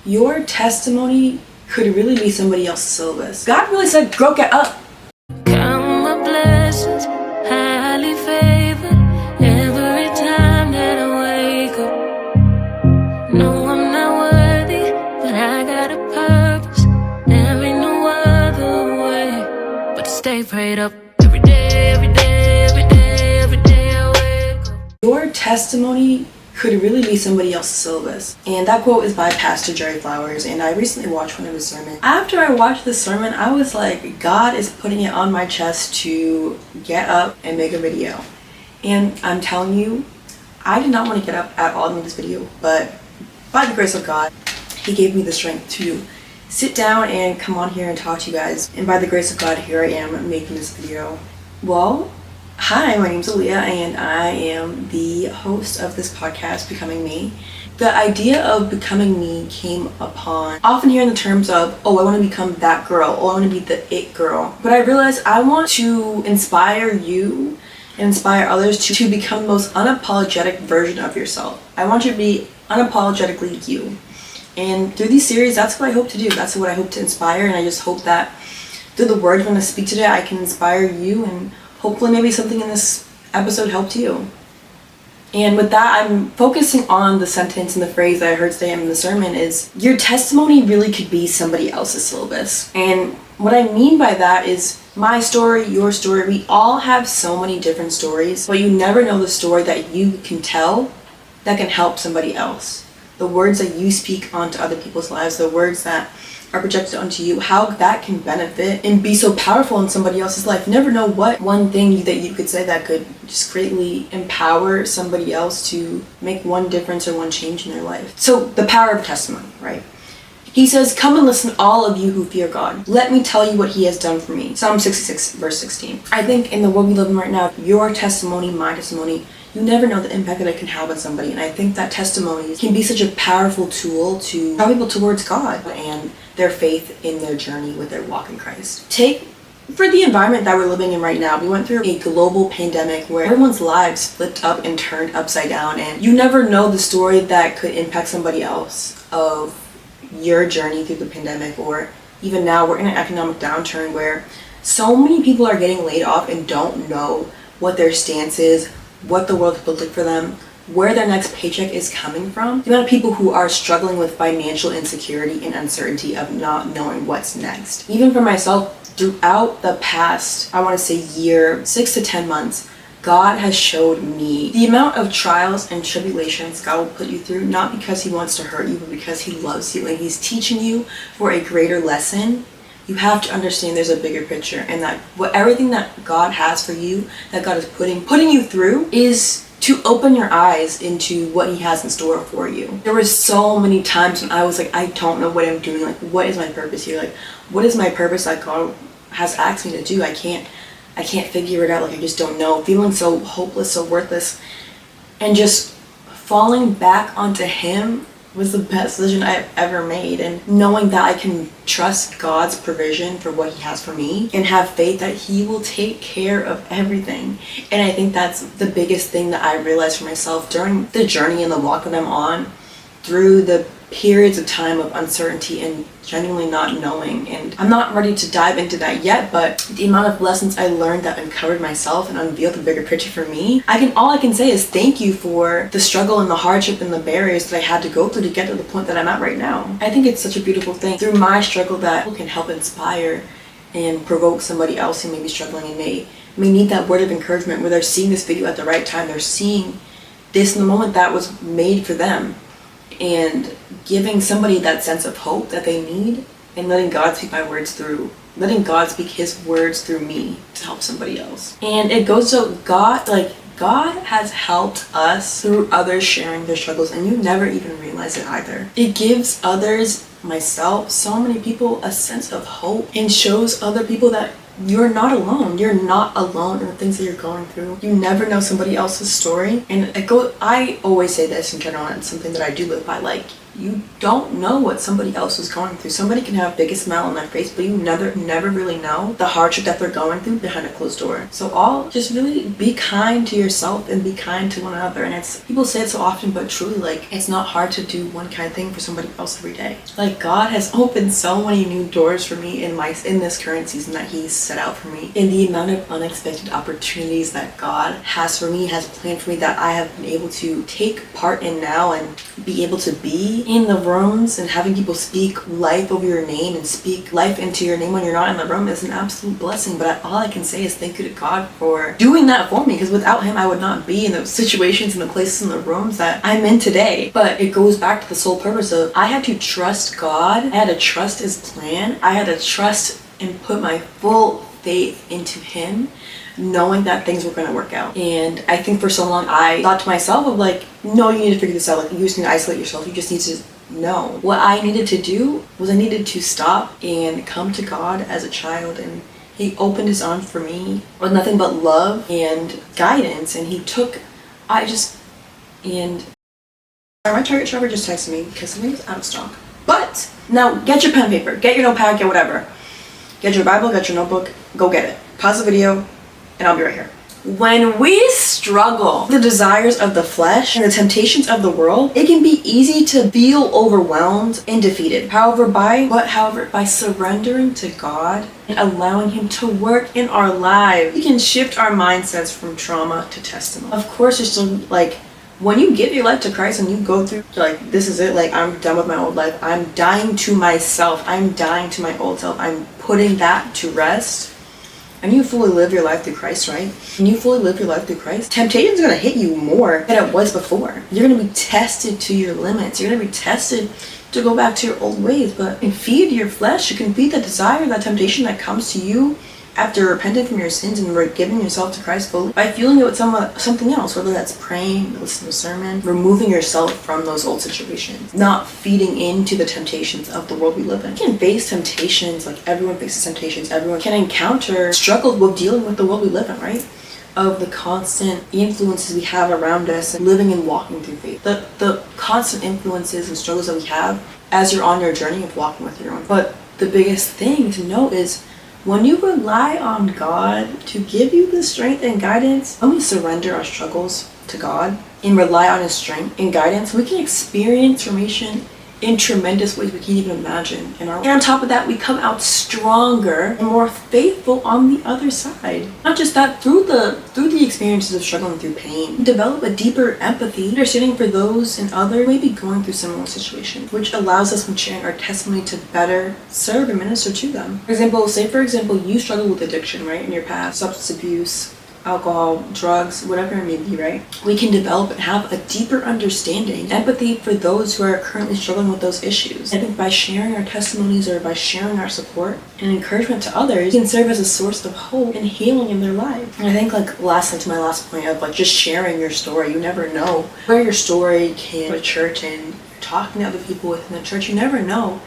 Your testimony could really be somebody else's syllabus. God really said, girl, get up. Count my blessings, highly favored, every time that I wake up. No, I'm not worthy, but I got a purpose. There ain't no other way but to stay prayed up every day, every day, every day, every day I wake up. Your testimony could really be somebody else's syllabus. And that quote is by Pastor Jerry Flowers, and I recently watched one of his sermons. After I watched this sermon, I was like, God is putting it on my chest to get up and make a video. And I'm telling you, I did not want to get up at all to make this video, but by the grace of God, he gave me the strength to sit down and come on here and talk to you guys. And by the grace of God, here I am making this video. Well, hi, my name's Aliyah, and I am the host of this podcast, Becoming Me. The idea of becoming me came upon often hearing the terms of, oh, I want to become that girl, oh, I want to be the it girl. But I realized I want to inspire you and inspire others to become the most unapologetic version of yourself. I want you to be unapologetically you. And through these series, that's what I hope to do. That's what I hope to inspire, and I just hope that through the words I'm going to speak today, I can inspire you, and hopefully maybe something in this episode helped you. And with that, I'm focusing on the sentence and the phrase that I heard today in the sermon is, your testimony really could be somebody else's syllabus. And what I mean by that is my story, your story, we all have so many different stories, but you never know the story that you can tell that can help somebody else. The words that you speak onto other people's lives, the words that are projected onto you, how that can benefit and be so powerful in somebody else's life. You never know what one thing that you could say that could just greatly empower somebody else to make one difference or one change in their life. So the power of testimony, right? He says, come and listen, all of you who fear God. Let me tell you what he has done for me. Psalm 66, verse 16. I think in the world we live in right now, your testimony, my testimony, you never know the impact that it can have on somebody. And I think that testimonies can be such a powerful tool to draw people towards God and their faith in their journey with their walk in Christ. For the environment that we're living in right now, we went through a global pandemic where everyone's lives flipped up and turned upside down, and you never know the story that could impact somebody else of your journey through the pandemic. Or even now, we're in an economic downturn where so many people are getting laid off and don't know what their stance is, what the world could look like for them, where their next paycheck is coming from. The amount of people who are struggling with financial insecurity and uncertainty of not knowing what's next. Even for myself, throughout the past, I want to say year, 6 to 10 months, God has showed me the amount of trials and tribulations God will put you through, not because he wants to hurt you, but because he loves you and he's teaching you for a greater lesson. You have to understand there's a bigger picture, and that everything that God has for you, that God is putting you through, is to open your eyes into what he has in store for you. There were so many times when I was like, I don't know what I'm doing. Like, what is my purpose here? Like, what is my purpose that God has asked me to do? I can't figure it out. Like, I just don't know. Feeling so hopeless, so worthless. And just falling back onto him was the best decision I've ever made. And knowing that I can trust God's provision for what he has for me and have faith that he will take care of everything. And I think that's the biggest thing that I realized for myself during the journey and the walk that I'm on, through the periods of time of uncertainty and genuinely not knowing. And I'm not ready to dive into that yet, but the amount of lessons I learned that uncovered myself and unveiled the bigger picture for me, all I can say is thank you for the struggle and the hardship and the barriers that I had to go through to get to the point that I'm at right now. I think it's such a beautiful thing through my struggle that people can help inspire and provoke somebody else who may be struggling and may need that word of encouragement, where they're seeing this video at the right time. They're seeing this in the moment that was made for them, and giving somebody that sense of hope that they need, and letting God speak letting God speak his words through me to help somebody else. And it goes to God has helped us through others sharing their struggles, and you never even realize it either. It gives others, myself, so many people, a sense of hope, and shows other people that you're not alone. You're not alone in the things that you're going through. You never know somebody else's story. And I always say this in general, and it's something that I do live by, like, You don't know what somebody else is going through. Somebody can have a biggest smile on their face, but you never really know the hardship that they're going through behind a closed door. So just really be kind to yourself and be kind to one another. And it's, people say it so often, but truly, like, it's not hard to do one kind thing for somebody else every day. Like, God has opened so many new doors for me in this current season that He's set out for me. And the amount of unexpected opportunities that God has for me, has planned for me, that I have been able to take part in now and be able to be in the rooms and having people speak life over your name and speak life into your name when you're not in the room is an absolute blessing. But all I can say is thank you to God for doing that for me, because without Him I would not be in those situations and the places and the rooms that I'm in today. But it goes back to the sole purpose of, I had to trust God, I had to trust His plan, I had to trust and put my full faith into Him, knowing that things were going to work out. And I think for so long I thought to myself of like, no, you need to figure this out. Like, you just need to isolate yourself. You just need to know. What I needed to do was I needed to stop and come to God as a child, and He opened His arms for me with nothing but love and guidance. And my Target shopper just texted me because something's out of stock. But now get your pen and paper, get your notepad, get whatever. Get your Bible, get your notebook, go get it. Pause the video, and I'll be right here. When we struggle with the desires of the flesh and the temptations of the world, it can be easy to feel overwhelmed and defeated. However, by surrendering to God and allowing Him to work in our lives, He can shift our mindsets from trauma to testimony. Of course, you're still like, when you give your life to Christ and you go through, like, this is it, like, I'm done with my old life, I'm dying to myself, I'm dying to my old self, I'm putting that to rest, and you fully live your life through Christ, right? When you fully live your life through Christ, temptation's gonna hit you more than it was before. You're gonna be tested to your limits. You're gonna be tested to go back to your old ways, but you can feed your flesh, you can feed that desire, that temptation that comes to you after repenting from your sins and giving yourself to Christ fully, by fueling it with something else, whether that's praying, listening to a sermon, removing yourself from those old situations, not feeding into the temptations of the world we live in. You can face temptations, like everyone faces temptations, everyone can encounter struggles with dealing with the world we live in, right? Of the constant influences we have around us and living and walking through faith. The constant influences and struggles that we have as you're on your journey of walking with your own. But the biggest thing to know is, when you rely on God to give you the strength and guidance, when we surrender our struggles to God and rely on His strength and guidance, we can experience transformation in tremendous ways we can't even imagine in our life. And on top of that, we come out stronger and more faithful on the other side. Not just that, through the experiences of struggling through pain, we develop a deeper empathy, understanding for those and others maybe going through similar situations, which allows us when sharing our testimony to better serve and minister to them. For example, you struggle with addiction, right, in your past, substance abuse, alcohol, drugs, whatever it may be, right? We can develop and have a deeper understanding, empathy for those who are currently struggling with those issues. I think by sharing our testimonies or by sharing our support and encouragement to others, we can serve as a source of hope and healing in their life. And I think, like, lastly, to my last point of, like, just sharing your story, you never know where your story can go to church and talking to other people within the church. You never know.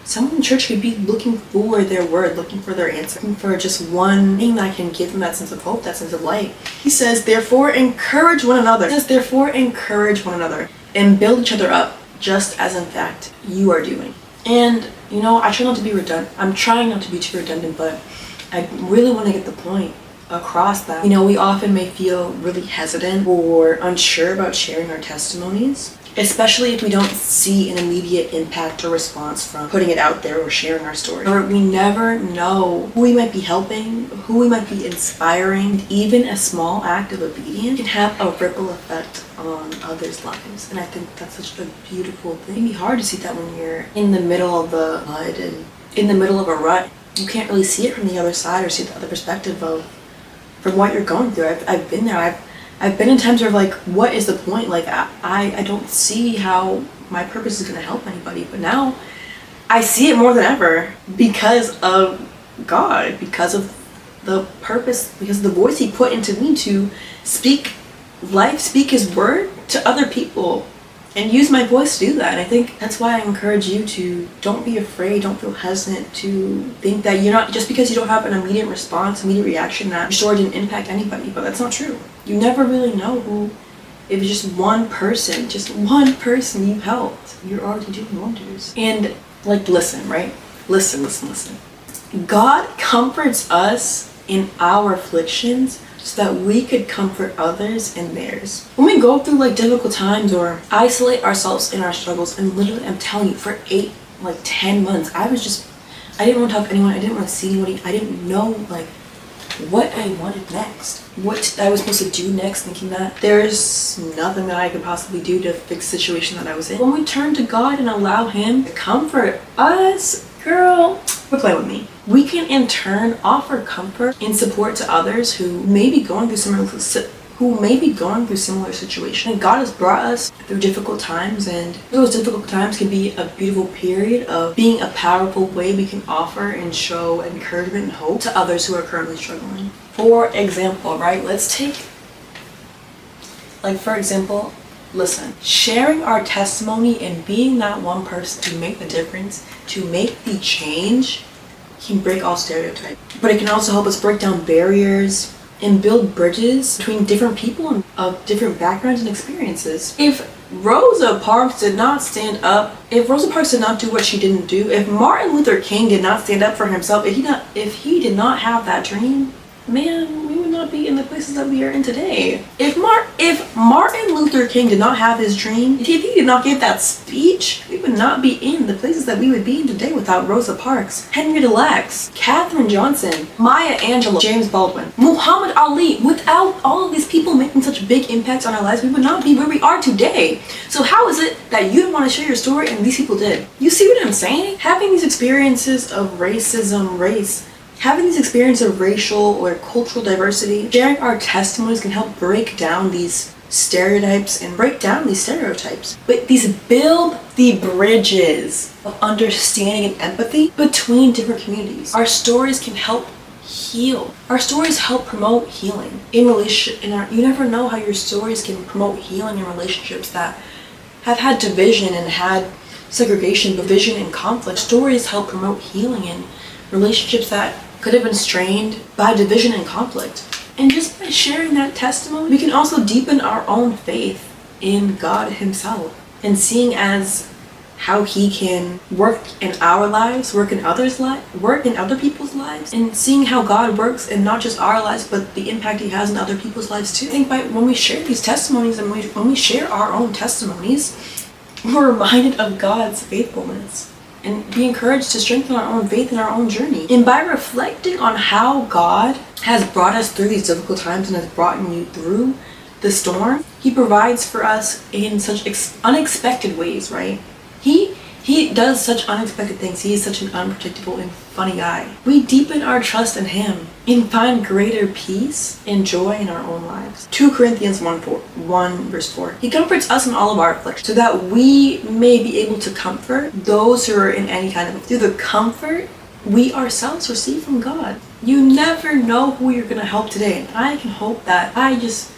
Someone in church could be looking for their word, looking for their answer, looking for just one thing that can give them that sense of hope, that sense of light. He says, therefore, encourage one another. And build each other up, just as in fact you are doing. And, you know, I try not to be redundant. I'm trying not to be too redundant, but I really want to get the point across that, you know, we often may feel really hesitant or unsure about sharing our testimonies, especially if we don't see an immediate impact or response from putting it out there or sharing our story. Or we never know who we might be helping, who we might be inspiring. Even a small act of obedience can have a ripple effect on others' lives. And I think that's such a beautiful thing. It can be hard to see that when you're in the middle of the mud and in the middle of a rut. You can't really see it from the other side or see the other perspective from what you're going through. I've been there. I've been in times where, like, what is the point? Like, I don't see how my purpose is going to help anybody. But now I see it more than ever because of God, because of the purpose, because of the voice He put into me to speak life, speak His word to other people, and use my voice to do that. And I think that's why I encourage you to don't be afraid, don't feel hesitant to think that you're not, just because you don't have an immediate response, immediate reaction, that your story didn't impact anybody. But that's not true. You never really know who if it's just one person you helped, you're already doing wonders. And like, listen, right? Listen. God comforts us in our afflictions so that we could comfort others in theirs. When we go through like difficult times or isolate ourselves in our struggles, and literally I'm telling you, for 10 months, I didn't want to talk to anyone, I didn't want to see anybody, I didn't know like what I wanted next, what I was supposed to do next, thinking that there's nothing that I could possibly do to fix the situation that I was in. When we turn to God and allow Him to comfort us, girl, play with me. We can in turn offer comfort and support to others who may be going through similar situations. And God has brought us through difficult times, and those difficult times can be a beautiful period of being a powerful way we can offer and show encouragement and hope to others who are currently struggling. For example, right? Listen, sharing our testimony and being that one person to make the difference, to make the change, can break all stereotypes. But it can also help us break down barriers and build bridges between different people of different backgrounds and experiences. If Rosa Parks did not stand up, if Rosa Parks did not do what she didn't do, if Martin Luther King did not stand up for himself, if he did not have that dream, man, we would not be in the places that we are in today. If Martin Luther King did not have his dream, if he did not give that speech, we would not be in the places that we would be in today without Rosa Parks, Henrietta Lacks, Katherine Johnson, Maya Angelou, James Baldwin, Muhammad Ali. Without all of these people making such big impacts on our lives, we would not be where we are today. So how is it that you don't want to share your story and these people did? You see what I'm saying? Having these experiences of having these experiences of racial or cultural diversity, sharing our testimonies can help break down these stereotypes. But these build the bridges of understanding and empathy between different communities. Our stories can help heal. Our stories help promote healing in relationship. You never know how your stories can promote healing in relationships that have had division and had segregation, division and conflict. Stories help promote healing in relationships that could have been strained by division and conflict. And just by sharing that testimony, we can also deepen our own faith in God Himself and seeing as how He can work in our lives, work in other people's lives, and seeing how God works in not just our lives, but the impact He has in other people's lives too. I think when we share these testimonies and when we share our own testimonies, we're reminded of God's faithfulness and be encouraged to strengthen our own faith in our own journey. And by reflecting on how God has brought us through these difficult times and has brought you through the storm, He provides for us in such unexpected ways, right? He does such unexpected things. He is such an unpredictable and funny guy. We deepen our trust in Him and find greater peace and joy in our own lives. 2 Corinthians 1 verse 4. He comforts us in all of our afflictions so that we may be able to comfort those who are in any kind of through the comfort we ourselves receive from God. You never know who you're going to help today. And I can hope that I just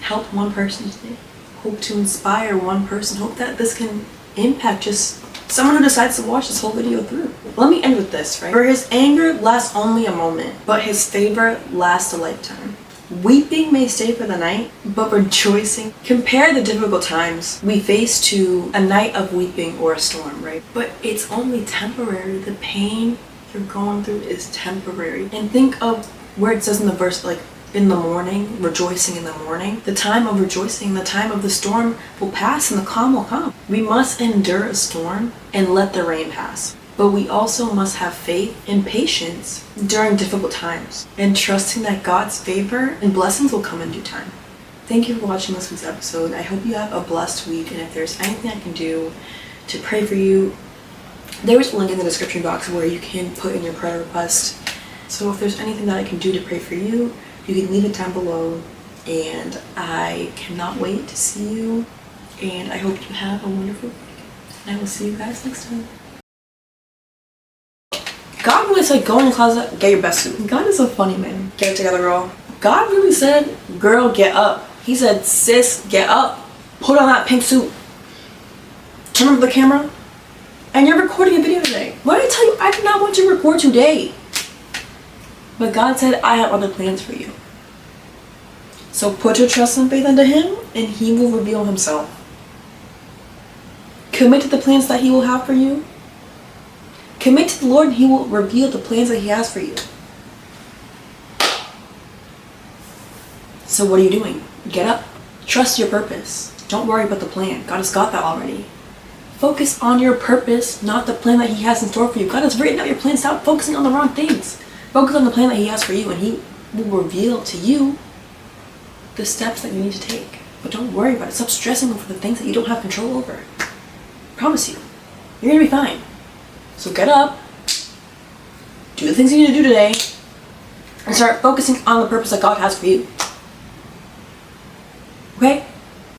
help one person today. Hope to inspire one person. Hope that this can impact just someone who decides to watch this whole video through. Let me end with this, right? For His anger lasts only a moment, but His favor lasts a lifetime. Weeping may stay for the night, but rejoicing. Compare the difficult times we face to a night of weeping or a storm, right? But it's only temporary. The pain you're going through is temporary. And think of where it says in the verse, like, in the morning, rejoicing in the morning. The time of rejoicing, the time of the storm will pass and the calm will come. We must endure a storm and let the rain pass. But we also must have faith and patience during difficult times and trusting that God's favor and blessings will come in due time. Thank you for watching this week's episode. I hope you have a blessed week, and if there's anything I can do to pray for you, there is a link in the description box where you can put in your prayer request. So if there's anything that I can do to pray for you, you can leave it down below, and I cannot wait to see you, and I hope you have a wonderful week, and I will see you guys next time. God really said, go in the closet, get your best suit. God is a funny man. Get it together, girl. God really said, girl, get up. He said, sis, get up. Put on that pink suit. Turn on the camera. And you're recording a video today. What did I tell you? I did not want you to record today. But God said, I have other plans for you. So put your trust and faith into him, and he will reveal himself. Commit to the plans that he will have for you. Commit to the Lord, and he will reveal the plans that he has for you. So what are you doing? Get up. Trust your purpose. Don't worry about the plan. God has got that already. Focus on your purpose, not the plan that he has in store for you. God has written out your plan. Stop focusing on the wrong things. Focus on the plan that he has for you, and he will reveal to you the steps that you need to take. But don't worry about it. Stop stressing over the things that you don't have control over. I promise you, you're gonna be fine. So get up, do the things you need to do today, and start focusing on the purpose that God has for you. Okay?